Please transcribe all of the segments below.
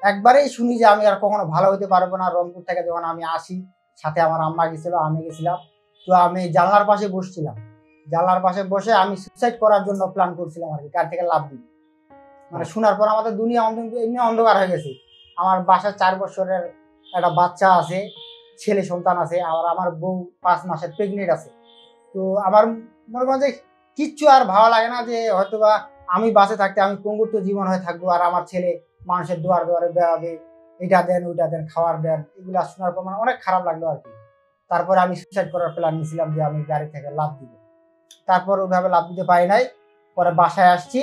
একবারেই শুনি যে আমি আর কখনো ভালো হতে পারবো না। রংপুর থেকে যখন আমি আসি, সাথে আমার আম্মা গেছিল, আমি গেছিলাম। তো আমি জানলার পাশে বসছিলাম, জানলার পাশে বসে আমি সুইসাইড করার জন্য প্ল্যান করছিলাম আর কি, গাড়ি থেকে লাফ দিই। মানে শোনার পর আমাদের দুনিয়া এমনি অন্ধকার হয়ে গেছে। আমার বাসায় 4 বছরের একটা বাচ্চা আছে, ছেলে সন্তান আছে, আর আমার বউ 5 মাসের প্রেগনেন্ট আছে। তো আমার মনে করেন যে কিচ্ছু আর ভালো লাগে না, যে হয়তোবা আমি বাসে থাকতে আমি পঙ্গুত্ব জীবন হয়ে থাকবো, আর আমার ছেলে মানুষের দুয়ার দুয়ারে বেড়াবে, এটা দেন ওইটা দেন, খাবার দেন। এগুলো শোনার পর মানে অনেক খারাপ লাগলো আর কি। তারপরে আমি সুইসাইড করার প্ল্যান নিয়েছিলাম যে আমি গাড়ি থেকে লাফ দিব। তারপর ওইভাবে লাফ দিতে পারি নাই। পরে বাসায় আসছি,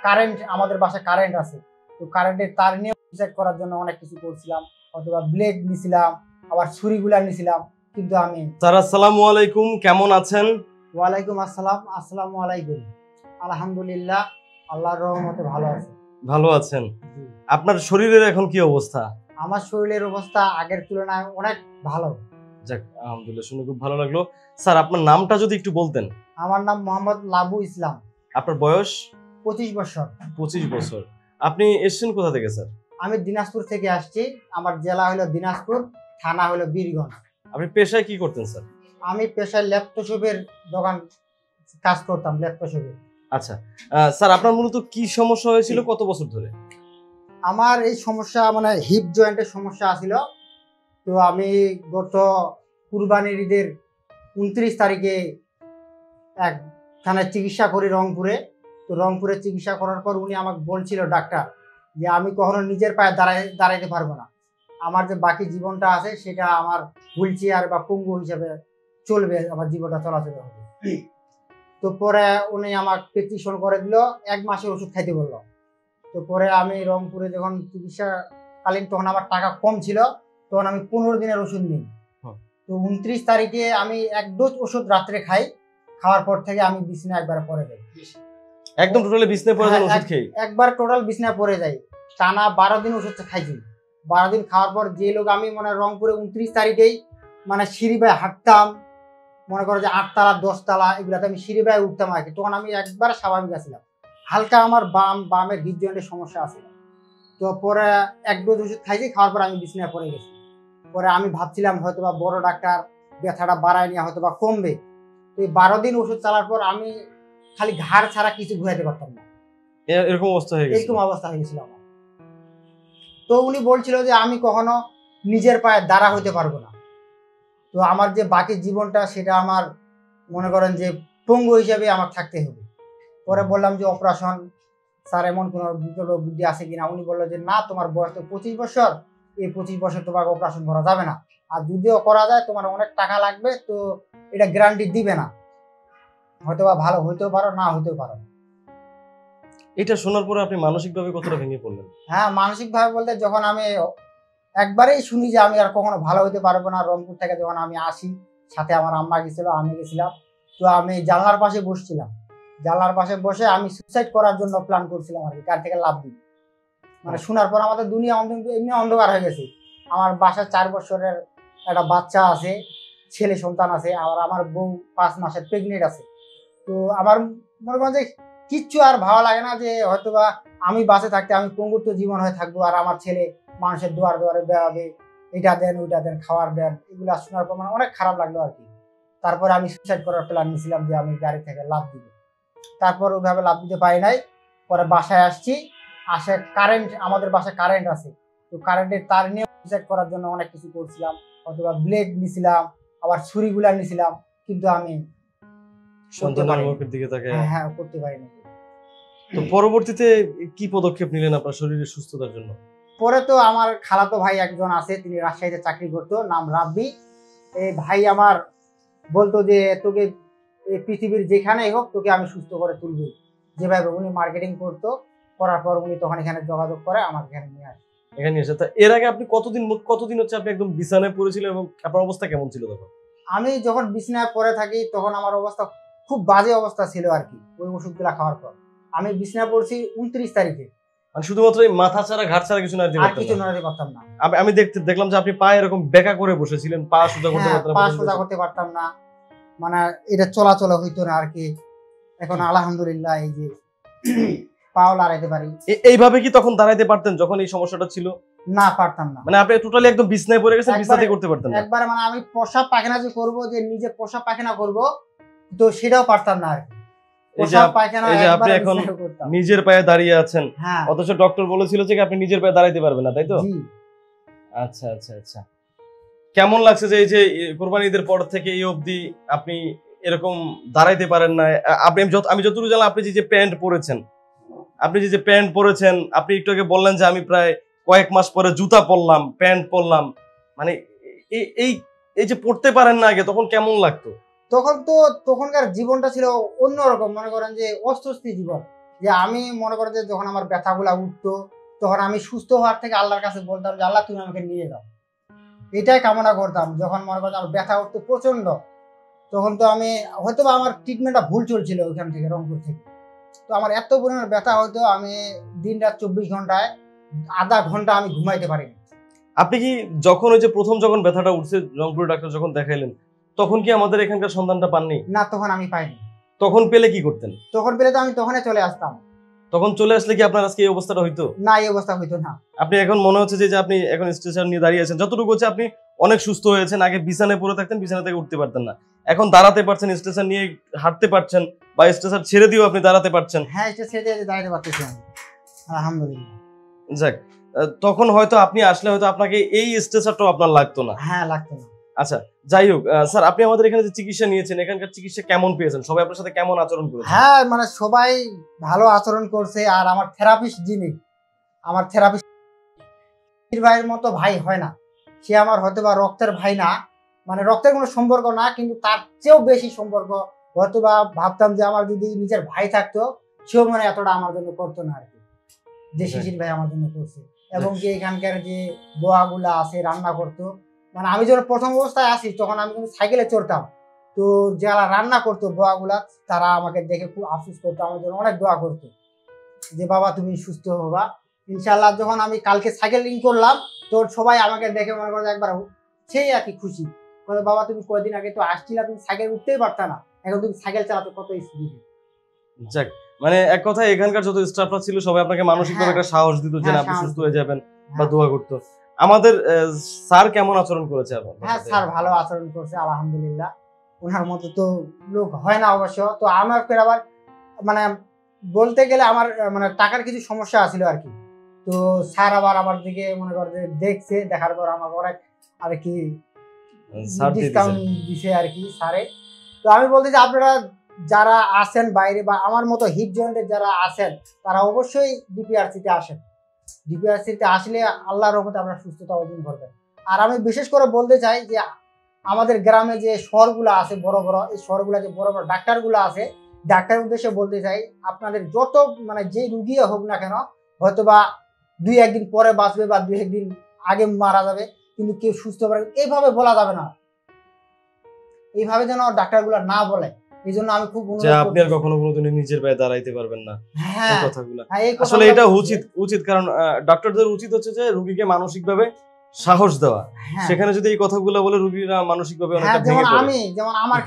কারেন্ট, আমাদের বাসায় কারেন্ট আছে। তো কারেন্টের তার নিয়ে সুইসাইড করার জন্য অনেক কিছু করছিলাম, অথবা ব্লেড নিছিলাম, আবার ছুরিগুলা নিছিলাম। কিন্তু আমি স্যার আসসালামু আলাইকুম, কেমন আছেন? ওয়ালাইকুম আসসালাম। আসসালামু আলাইকুম। আলহামদুলিল্লাহ, আল্লাহর রহমতে ভালো আছে। ভালো আছেন? আপনার শরীরের এখন কি অবস্থা? আমার শরীরের অবস্থা আগের তুলনায় অনেক ভালো। যাক, আলহামদুলিল্লাহ, শুনে খুব ভালো লাগলো। স্যার আপনার নামটা যদি একটু বলতেন। আমার নাম মোহাম্মদ লাবু ইসলাম। আপনার বয়স? 25 বছর। 25 বছর। আপনি এসেছেন কোথা থেকে স্যার? আমি দিনাজপুর থেকে আসছি। আমার জেলা হলো দিনাজপুর, থানা হলো বীরগঞ্জ। আপনি পেশায় কি করতেন স্যার? আমি পেশায় ল্যাপটপের দোকান কাজ করতাম, ল্যাপটপের। আচ্ছা, স্যার আপনার মূলত কি সমস্যা হয়েছিল, কত বছর ধরে? আমার এই সমস্যা মানে হিপ জয়েন্টের সমস্যা ছিল। তো আমি গত কুরবানির ঈদের 29 তারিখে একখানে চিকিৎসা করি রংপুরে। তো রংপুরে চিকিৎসা করার পর উনি আমাকে বলছিল, ডাক্তার, যে আমি কখনো নিজের পায়ে দাঁড়াইতে পারবো না। আমার যে বাকি জীবনটা আছে সেটা আমার হুইল চেয়ার বা পঙ্গু হিসাবে চলবে, আমার জীবনটা চলাচল হবে। তো পরে উনি আমাকে প্রেসক্রিপশন করে দিল, 1 মাসের ওষুধ খাইতে বললো। তো পরে আমি রংপুরে যখন চিকিৎসাকালীন, তখন আমার টাকা কম ছিল, তখন আমি 15 দিনের ওষুধ নিই। তো 29 তারিখে আমি 1 ডোজ ওষুধ রাত্রে খাই। খাওয়ার পর থেকে আমি বিছানায় একবার পড়ে যাই, একদম টোটালি বিছনায় পড়ে যান ওষুধ খেয়ে? একবার টোটাল বিছানায় পড়ে যাই। টানা 12 দিন ওষুধ খাইছি। 12 দিন খাওয়ার পর যে লোক আমি মানে রংপুরে 29 তারিখেই মানে সিঁড়ি বাই হাঁটতাম, মনে করো যে 8 তালা 10 তালা এগুলাতে আমি সিঁড়ি বাই উঠতাম আর কি, তখন আমি একবার স্বাভাবিক আছিলাম। হালকা আমার বামের হিপ জয়েন্টের সমস্যা আছে। তো পরে 1 ডোজ ওষুধ খাইছি, খাওয়ার পর আমি বিছানায় পড়ে গেছি। পরে আমি ভাবছিলাম হয়তোবা বড় ডাক্তার ব্যথাটা বাড়ায় নিয়ে হয়তোবা কমবে। তো এই 12 দিন ওষুধ চালার পর আমি খালি ঘাড় ছাড়া কিছু ঘুরাইতে পারতাম না। এরকম অবস্থা হয়ে গেছে? এরকম অবস্থা হয়েছিল আমার। তো উনি বলছিল যে আমি কখনো নিজের পায়ে দাঁড়া হইতে পারবো না। তো আমার যে বাকি জীবনটা সেটা আমার মনে করেন যে পঙ্গু হিসাবে আমার থাকতে হবে। পরে বললাম যে অপারেশন, স্যার এমন কোনো বিকল্প বুদ্ধি আছে কিনা? উনি বললো যে না, তোমার বয়স তো 25 বছর, এই 25 বছর তোমাকে অপারেশন করা যাবে না, আর যদিও করা যায় তোমার অনেক টাকা লাগবে, তো এটা গ্যারান্টি দিবে না, হয়তোবা ভালো হইতেও পারো, না হইতেও পারো। এটা শোনার পরে আপনি মানসিকভাবে কতটা ভেঙে পড়লেন? হ্যাঁ, মানসিকভাবে বলতে যখন আমি একবারেই শুনি যে আমি আর কখনো ভালো হইতে পারবো না, রংপুর থেকে যখন আমি আসি, সাথে আমার আম্মা গেছিল, আমি গেছিলাম। তো আমি জানলার পাশে বসছিলাম, জানলার পাশে বসে আমি সুইসাইড করার জন্য প্ল্যান করছিলাম আর কি, গাড়ি থেকে লাফ দিই। মানে শোনার পর আমাদের দুনিয়া এমনি অন্ধকার হয়ে গেছে। আমার বাসায় 4 বছরের একটা বাচ্চা আছে, ছেলে সন্তান আছে, আর আমার বউ 5 মাসের প্রেগনেন্ট আছে। তো আমার মনে করেন যে কিচ্ছু আর ভালো লাগে না, যে হয়তোবা আমি বাসে থাকতে আমি পঙ্গুত্ব জীবন হয়ে থাকবো, আর আমার ছেলে মানুষের দুয়ার দুয়ারে বেড়াবে, এটা দেন ওইটা দেন, খাবার দেন। এগুলো শোনার পর মানে অনেক খারাপ লাগলো আর কি। তারপরে আমি সুইসাইড করার প্ল্যান নিয়েছিলাম যে আমি গাড়ি থেকে লাফ দিব। তারপর ওইভাবে লাফ দিতে পারি নাই। পরে বাসায় আসছি, কারেন্ট, আমাদের বাসায় কারেন্ট আছে। তো কারেন্টের তার নিয়ে সুইসাইড করার জন্য অনেক কিছু করছিলাম, অথবা ব্লেড নিছিলাম, আবার ছুরিগুলা নিছিলাম। কিন্তু আমি সন্তানের মুখের দিকে তাকায় হ্যাঁ করতে পারিনি। তো পরবর্তীতে কি পদক্ষেপ নিলেন আপনার শরীরের সুস্থতার জন্য? পরে তো আমার খালাতো ভাই একজন আছে, তিনি রাজশাহীতে চাকরি করতো, নাম রাব্বি। এই ভাই আমার বলতো যে তোকে এই পৃথিবীর যেখানেই হোক তোকে আমি সুস্থ করে তুলবো, যেভাবে উনি মার্কেটিং করতো। করার পর উনি তখন এখানে যোগাযোগ করে আমার এখানে নিয়ে আসে। এখানে এসে তা এর আগে আপনি কতদিন হচ্ছে আপনি একদম বিছানায় পড়েছিলেন, এবং আপনার অবস্থা কেমন ছিল তখন? আমি যখন বিছানায় পড়ে থাকি তখন আমার অবস্থা খুব বাজে অবস্থা ছিল আর কি। ওই ওষুধগুলো খাওয়ার পর আমি বিছানায় পড়ছি 29 তারিখে। মানে শুধুমাত্র এই মাথা ছাড়া ঘাট ছাড়া কিছু নাড়তে আর কিছু নাড়াতে পারতাম না। আমি দেখলাম যে আপনি পায়ে এরকম বেঁকা করে বসেছিলেন, পা সোজা করতে পারতেন না। পা সোজা করতে পারতাম না, মানে এটা চলাচল হইতো না আর কি। এখন আলহামদুলিল্লাহ এই যে পাও লড়াইতে পারি। এইভাবে কি তখন দাঁড়াইতে পারতেন যখন এই সমস্যাটা ছিল? না, পারতাম না। মানে আপনি টোটালি একদম বিছনায় পড়ে গেছেন, বিছনাতে করতে পারতেন না? একবারে মানে আমি পোশাক পায়খানা যে করবো, যে নিজে পোশাক পায়খানা করবো, তো সেটাও পারতাম না আর কি। এই যে আপনি এখন নিজের পায়ে দাঁড়িয়ে আছেন, হ্যাঁ, অথচ ডক্টর বলেছিল যে আপনি নিজের পায়ে দাঁড়াইতে পারবেন না, তাই তো? জি। আচ্ছা আচ্ছা আচ্ছা। কেমন লাগছে যে এই যে কোরবানি ঈদের পর থেকে এই অবধি আপনি এরকম দাঁড়াইতে পারেন না? আমি যতটুকু জানলাম, আপনি যে প্যান্ট পরেছেন, আপনি একটু আগে বললেন যে আমি প্রায় কয়েক মাস পরে জুতা পরলাম, প্যান্ট পরলাম, মানে এই এই এই যে পড়তে পারেন না আগে, তখন কেমন লাগতো? তখনকার জীবনটা ছিল অন্যরকম, মনে করেন যে অস্বস্তি জীবন। যে আমি মনে করেন যে যখন আমার ব্যথাগুলা উঠতো, তখন আমি সুস্থ হওয়ার থেকে আল্লাহর কাছে বলতাম যে আল্লাহ তুমি আমাকে নিয়ে যাও, এটাই কামনা করতাম। যখন মনে করেন আমার ব্যথা উঠতো প্রচন্ড, তখন তো আমি হয়তো বা আমার ট্রিটমেন্টটা ভুল চলছিল ওইখান থেকে, রংপুর থেকে। তো আমার এত পরিমাণ ব্যথা হয়তো আমি দিন রাত 24 ঘন্টায় আধা ঘন্টা আমি ঘুমাইতে পারিনি। আপনি কি যখন ওই যে প্রথম যখন ব্যথাটা উঠছে, রংপুরের ডাক্তার যখন দেখাইলেন, তখন কি আমাদের এখানকার সন্ধানটা পাননি? না, তখন আমি পাইনি। তখন পেলে কি করতেন? তখন পেলে তো আমি তখনই চলে আসতাম। তখন চলে আসলে কি আপনার আজকে এই অবস্থাটা হইতো? না, এই অবস্থা হইতো না। আপনি এখন মনে হচ্ছে যে আপনি এখন স্ট্রেচার নিয়ে দাঁড়িয়ে আছেন, যতটুকু হচ্ছে আপনি অনেক সুস্থ হয়েছেন। আগে বিছানায় পড়ে থাকতেন, বিছানা থেকে উঠতে পারতেন না, এখন দাঁড়াতে পারছেন, স্ট্রেচার নিয়ে হাঁটতে পারছেন, বা স্ট্রেচার ছেড়ে দিয়েও আপনি দাঁড়াতে পারছেন। হ্যাঁ, এটা ছেড়ে দিয়ে দাঁড়াতে পারতেছি আমি, আলহামদুলিল্লাহ। যাক, তখন হয়তো আপনি আসলে হয়তো আপনাকে এই স্ট্রেচারটাও আপনার লাগতো না। হ্যাঁ, লাগতো না। আচ্ছা, যাই হোক স্যার, আপনি আমাদের এখানে যে চিকিৎসা নিয়েছেন, এখানকার চিকিৎসা কেমন পেয়েছেন? সবাই আপনার সাথে কেমন আচরণ করেছে? হ্যাঁ, মানে সবাই ভালো আচরণ করছে। আর আমার থেরাপিস্ট ভাইয়ের মতো ভাই হয় না। সে আমার হয়তো বা রক্তের ভাই না, মানে রক্তের কোনো সম্পর্ক না, কিন্তু তার চেয়েও বেশি সম্পর্ক। হয়তো বা ভাবতাম যে আমার যদি নিজের ভাই থাকতো, সেও মানে এতটা আমার জন্য করতো না আর কি, যে শিশির ভাই আমার জন্য করছে। এবং যে এখানকার যে দোয়াগুলা আছে, রান্না করতো। মানে আমি যখন প্রথম অবস্থায় আসি, তখন আমি কিন্তু সাইকেলে চড়তাম। তো যারা রান্না করতো দোয়াগুলা, তারা আমাকে দেখে খুব আফসোস করতো, আমার জন্য অনেক দোয়া করতো যে বাবা তুমি সুস্থ হবা ইনশাল্লাহ। যখন আমি কালকে সাইকেলিং করলাম, তো সবাই আমাকে দেখে মনে করে একবার সেই আর কি খুশি, বাবা তুমি কয়েকদিন আগে তো আসছিলা, তুমি সাইকেল উঠতেই পারতা না, এখন তুমি সাইকেল চালাতে কত স্পিডে। যাক, মানে এক কথায় এখানকার যত স্টাফরা ছিল সবাই আপনাকে মানসিকভাবে একটা সাহস দিত যে আপনি সুস্থ হয়ে যাবেন, বা দোয়া করতো। আমাদের স্যার কেমন আচরণ করেছে আপনার? হ্যাঁ, স্যার ভালো আচরণ করছে আলহামদুলিল্লাহ। ওনার মতো তো লোক হয় না অবশ্য। তো আমার ফের আবার মানে বলতে গেলে আমার মানে টাকার কিছু সমস্যা আছিল আর কি। তো স্যার আবার আমার দিকে মনে করে দেখছে, দেখার পর আমাকে অনেক আর কি ডিসকাউন্ট দিছে আর কি স্যারে। তো আমি বলতে যে আপনারা যারা আছেন বাইরে বা আমার মতো হিপ জয়েন্টের যারা আছেন, তারা অবশ্যই ডিপিআরসিতে আসেন। ডিপিআরসিতে আসলে আল্লাহর রহমতে আমরা সুস্থতা অর্জন করবেন। আর আমি বিশেষ করে বলতে চাই যে আমাদের গ্রামে যে শহরগুলো আছে বড় বড়, এই শহরগুলো যে বড় বড় ডাক্তারগুলো আছে, ডাক্তারের উদ্দেশ্যে বলতে চাই, আপনাদের যত মানে যে রুগী হোক না কেন, হয়তোবা 2-1 দিন পরে বাঁচবে বা 2-1 দিন আগে মারা যাবে, কিন্তু কেউ সুস্থ হবে এইভাবে বলা যাবে না। এইভাবে যেন ডাক্তারগুলো না বলে, এই জন্য আমি খুব আপনি আর কখনো কোনোদিন নিজের পায়ে দাঁড়াইতে পারবেন না, এই কথাগুলো আসলে এটা উচিত। কারণ ডাক্তারদের উচিত হচ্ছে যে রোগীকে মানসিকভাবে সাহস দেওয়া। সেখানে যদি এই কথাগুলো বলে রোগীরা মানসিকভাবে অনেকটা ভেঙে পড়ে। যেমন আমার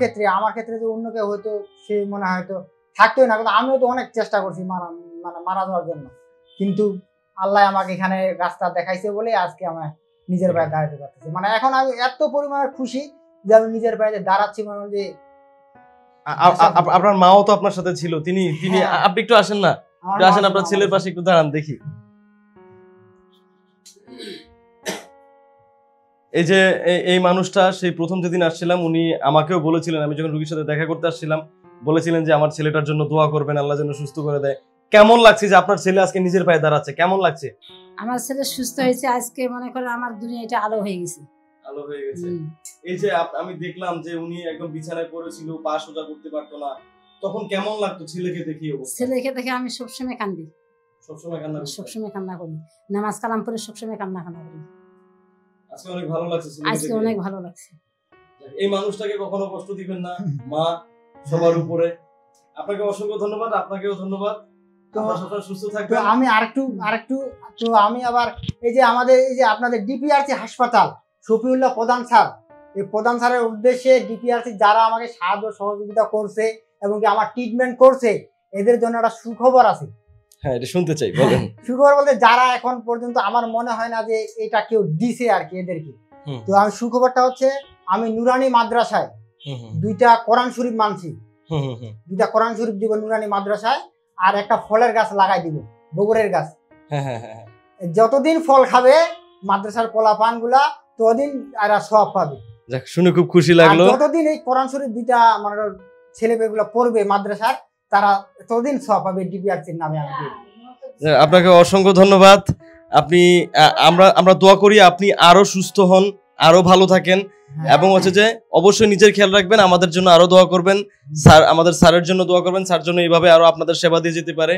ক্ষেত্রে যে অন্য কেউ হয়তো সে মনে হয়তো থাকতোই না, কিন্তু আমিও তো অনেক চেষ্টা করছি মারা যাওয়ার জন্য, কিন্তু আল্লাহ আমাকে এখানে রাস্তা দেখাইছে বলে আজকে আমার নিজের পায়ে দাঁড়াতে পারতেছি। মানে এখন আমি এত পরিমাণে খুশি যে আমি নিজের পায়ে দাঁড়াচ্ছি। মানে যে আপনার মাও তো আপনার সাথে ছিল, তিনি আপনি একটু আসেন না, আসেন আপনার ছেলের পাশে একটু দাঁড়ান দেখি। এই যে এই মানুষটা সেই প্রথম যেদিন আসছিলাম, উনি আমাকেও বলেছিলেন, আমি যখন রোগীর সাথে দেখা করতে আসছিলাম, বলেছিলেন যে আমার ছেলেটার জন্য দোয়া করবেন, আল্লাহ যেন সুস্থ করে দেয়। কেমন লাগছে যে আপনার ছেলে আজকে নিজের পায়ে দাঁড়াচ্ছে? কেমন লাগছে? আমার ছেলে সুস্থ হয়েছে আজকে, মনে করেন আমার দুনিয়াটা আলো হয়ে গেছে। আলো হয়ে গেছে। এই যে আমি দেখলাম যে উনি একদম বিছানায় পড়েছিল, পা সোজা করতে পারতো না, তখন কেমন লাগতো ছেলেকে দেখে? ছেলেকে দেখে আমি সবসময় কান্দি, সবসময় কান্না করি, নামাজ কালাম পড়ে সবসময় কান্না করি। আজকে অনেক ভালো লাগছে, আজকে অনেক ভালো লাগছে। এই মানুষটাকে কখনো কষ্ট দিবেন না, মা সবার উপরে। আপনাকে অসংখ্য ধন্যবাদ, আপনাকেও ধন্যবাদ। সুস্থ থাকবেন। আমি আরেকটু তো আমি আবার এই যে আমাদের এই যে আপনাদের ডিপিআরসি হাসপাতাল, শফিউল্লাহ প্রধান স্যার, এই প্রধান স্যারের উদ্দেশ্যে ডিপিআরসি যারা আমাকে সাহায্য সহযোগিতা করছে এবং কি আমার ট্রিটমেন্ট করছে, এদের জন্য একটা সুখবর আছে। হ্যাঁ এটা শুনতে চাই, বলেন। সুখবর বলতে যারা এখন পর্যন্ত আমার মনে হয় না যে এটা কেউ দিছে আর কি এদেরকে। তো আমি সুখবরটা হচ্ছে আমি নুরানি মাদ্রাসায় 2টা কোরআন শরীফ মানছি, 2টা কোরআন শরীফ দিব নুরানি মাদ্রাসায়, আর একটা ফলের গাছ লাগাই দিব, বগুড়ের গাছ। যতদিন ফল খাবে মাদ্রাসার পোলাপান গুলা ততদিন এরা সওয়াব পাবে। যাক, শুনে খুব খুশি লাগলো। যতদিন এই কোরআন শরীফ 2টা মানে ছেলেমেয়েগুলো পড়বে মাদ্রাসার, তারা ততদিন সওয়াব পাবে ডিপিআরসির নামে। আমি আপনাকে অসংখ্য ধন্যবাদ। আপনি আমরা দোয়া করি আপনি আরো সুস্থ হন, আরো ভালো থাকেন, এবং হচ্ছে যে অবশ্যই নিজের খেয়াল রাখবেন, আমাদের জন্য আরো দোয়া করবেন, স্যার আমাদের স্যারের জন্য দোয়া করবেন, স্যার জন্য এইভাবে আরো আপনাদের সেবা দিয়ে যেতে পারে।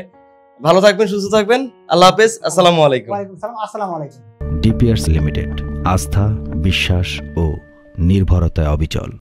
ভালো থাকবেন, সুস্থ থাকবেন, আল্লাহ হাফেজ, আসসালামু আলাইকুম। ওয়ালাইকুম আসসালাম, আসসালামু আলাইকুম। ডিপিআরসি লিমিটেড, আস্থা, বিশ্বাস ও নির্ভরতায় অবিচল।